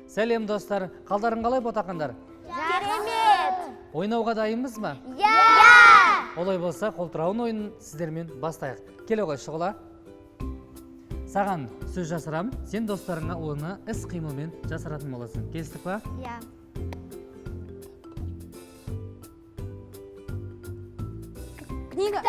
Сәлем достар, қалдарың қалай ботақандар? Керемет! Ойнауға дайынбыз ма? Олай болса, қолтырауын ойынын сіздермен бастайық. Келе ғой Шұғыла. Саған сөз жасырам, сен достарыңа оны іс қимылмен жасыратын боласың. Келістік па? Книга.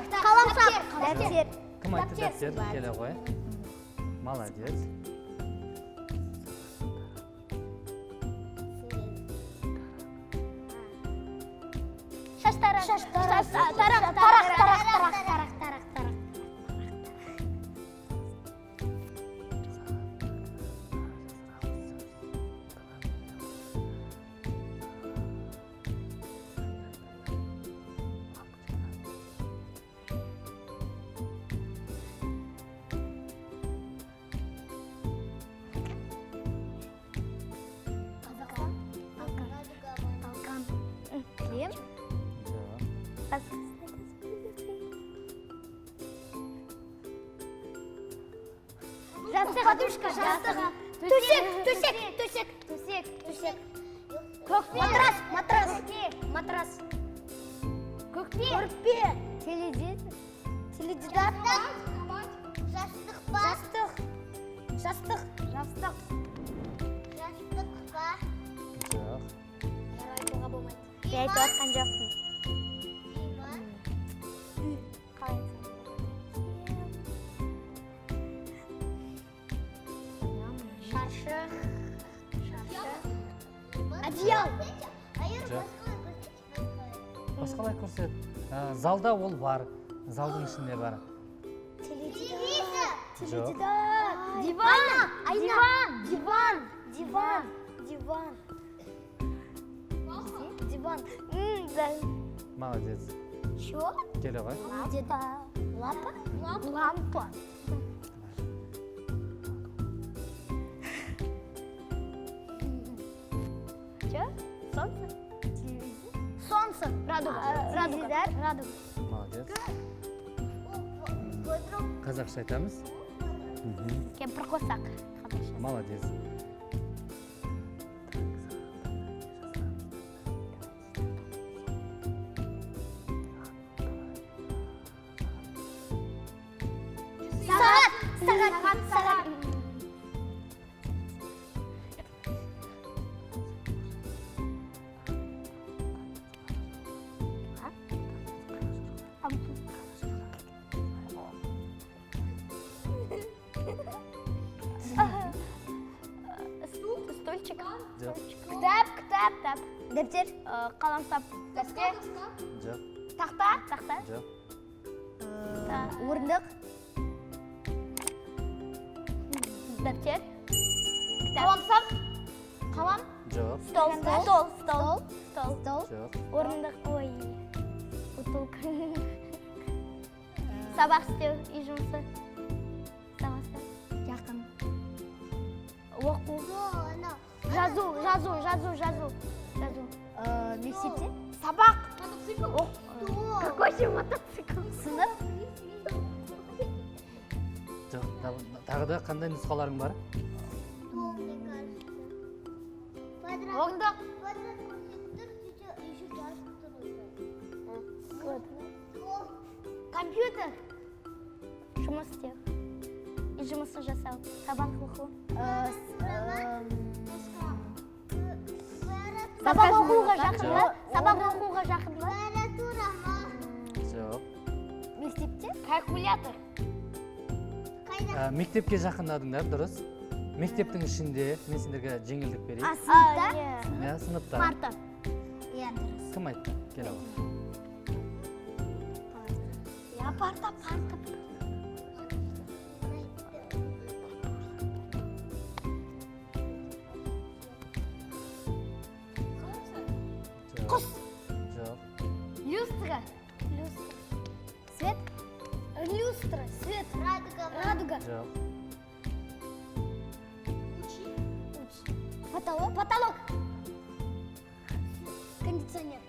Қаламсап. Дәптер. Кім айтты дәптер? Келе ғой. Молодец. Тарақ. Подушка, жастық. Төсек. Көкпе. Матрас. Көрпе. Теледидар. Жастық. Айтуға болмайды. Айтып атқан жоқпын. Шаршы. Одеял. Басқалай көрсет. Залда ол бар. Залдың ішінде бар. Теледидар. Диван. Молодец. Чё? Келе ғой. Лампа. Чё? Солнце. Радуга. Молодец. Қазақша айтамыз. Кемпір қосақ. Молодец. Сағат. Стульчик. Кітап. Дәптер. Қаламсап. Дәптер. Жоқ. Тақта. Жоқ. Орындық. Дәптер. Қаламсап. Қалам. Жоқ. Стол. Жоқ. Орындық. Ой. Бутылка. Сабақ істеу. Үй жұмысы. Жақын. Оқу. Жазу. Мектепте. Сабақ. Какой же мотоцикл? Сынып. Жоқ. Тағы да қандай нұсқаларың бар? Орындық. Компьютер. Жұмыс істеу. Үй жұмысы жасау. Сабақ оқу. Сабақ оқуға жақын ба? Жоқ. Мектепте? Калькулятор. Мектепке жақындадыңдар, дұрыс. Мектептің ішінде мен сендерге жеңілдік берейін. Сыныпта? Сыныпта. Парта. Кім айтты? Келе ғой. Парта. Құс. Жоқ. Люстра. Свет. Радуга. Жоқ. Потолок. Кондиционер.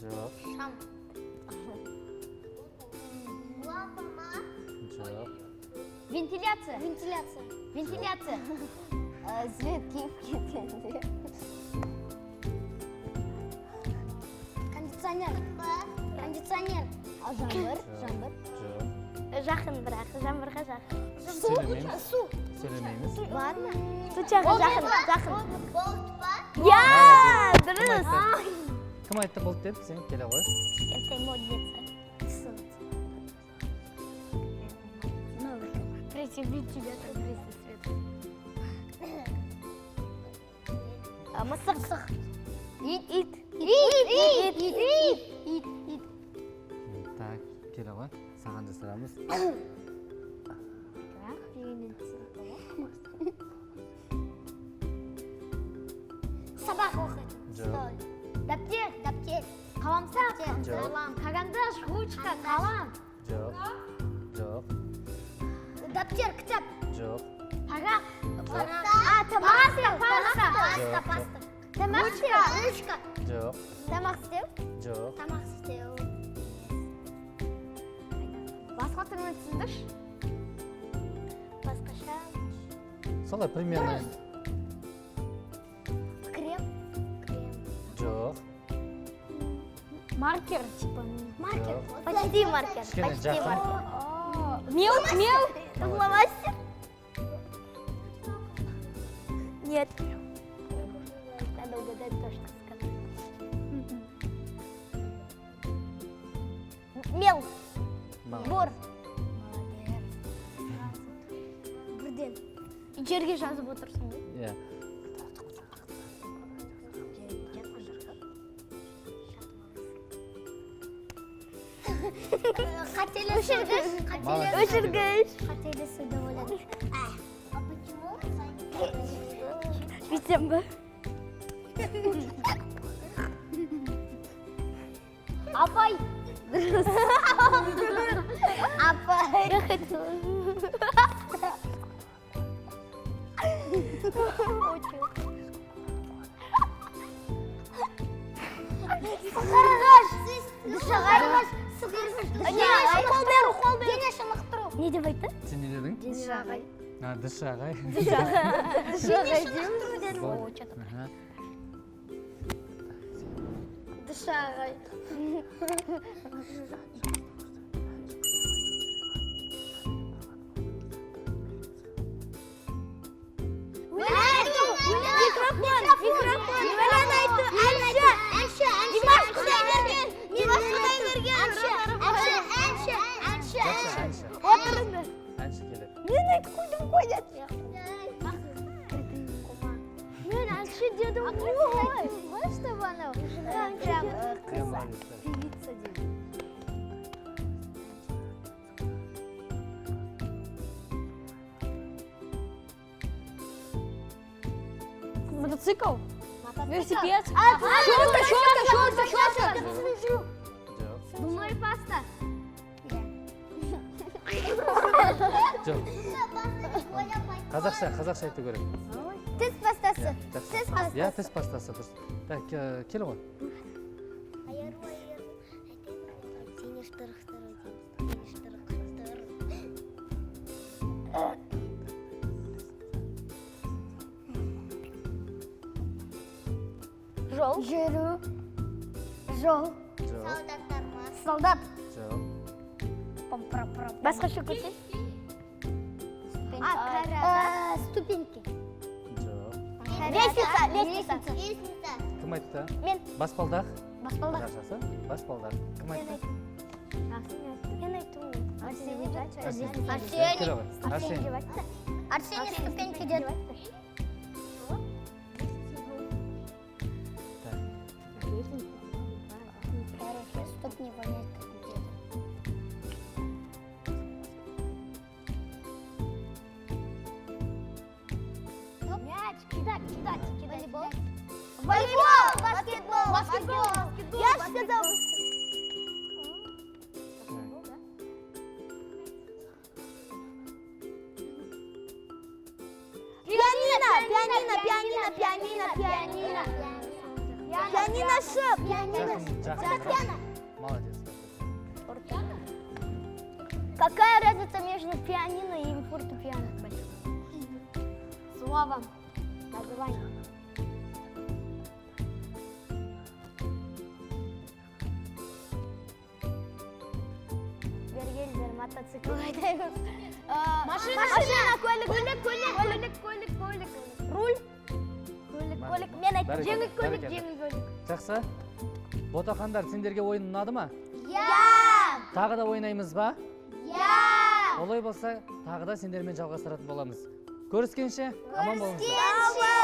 Жоқ. Шам. Жоқ. Вентиляция. Вентиляция. Свет киіп кеткенде. Кондиционер. Жаңбыр. Жоқ. Жақын бірақ, жаңбырға жақын. Сөйлемейміз. Сөйлемейміз. Бар ма? Сучаға жақын. Дұрыс. Кім айтты болды деп, сен келе ғой. Кішкентай модница. Присоедини тебя к агрессии света. Мысық. Ит. Так, келе ғой. Саған жасырамыз. Сабақ оқиды. Жоқ. Дәптер. Қаламсақ. Жоқ. Карандаш, ручка, қалам. Жоқ. Жоқ. Дәптер, кітап. Жоқ. Парақ. Тамақ істеу. Ручка. Жоқ. Тамақ істеу. Жоқ. Тамақ істеу. Басқа түрмен түсіндірші. Басқаша. Солай примерно. Крем. Жоқ. Маркер, типа. Маркер. Жоқ. Почти маркер. Кішкене жақын. Мел. Фломастер. Нет. Надо угадать то, что сказать. Мел. Молодец. Бор. Бірден. Жерге жазып отырсың ғой. Иә. Өшіргіш. Қателесуді ойладым. Бүйтсем ба? Апай. Апай. Қорғаш. Қорғаш. Дене шынықтыру. Не деп айтты? Сен не дедің? Дене шағай. Діс шағай. Дене шынықтыру дедім. Аха. Дышағай. Микрофон. Әнші. Димаш Құдайберген. Жақсы әнші. Отырыңыз. Әнші келеді. Мен айтып қойдым ғой деді. Мен әнші дедім ғой. Что анау? Прям певица дедім. Мотоцикл? Велосипед? Щетка. Жоқ. Зубной паста. Жоқ. Қазақша айту керек. Тіс пастасы. Иә, тіс пастасы дұрыс. Так, кел ғой. Жол. Жүру. Жол. Жоқ. Солдат. Жоқ. Басқаша көрсет. Ступеньки. Жоқ. Лестница. Кім айтты? Мен. Баспалдақ. Баспалдақ. Жақсы. Баспалдақ. Кім айтты? Мен айттым. Келе ғой. Арсен. Арсений ступеньки деді. Чтоб не вонять, как у деда. Мяч, кидать. Волейбол. Баскетбол. Я же сказал. Пианино шип. Жақын. Молодец. Какая разница между пианино и фортепиано? Словом. Название. Бергельдер, мотоцикл. Машина, көлік. Руль. Көлік. Мен айттым. Жеңіл көлік. Жақсы. Ботақандар, сендерге ойын ұнады ма? Я! Тағы да ойнаймыз ба? Я! Олай болса, тағы да сендермен жалғастыратын боламыз. Көріскенше, аман болыңыздар. Kenshi!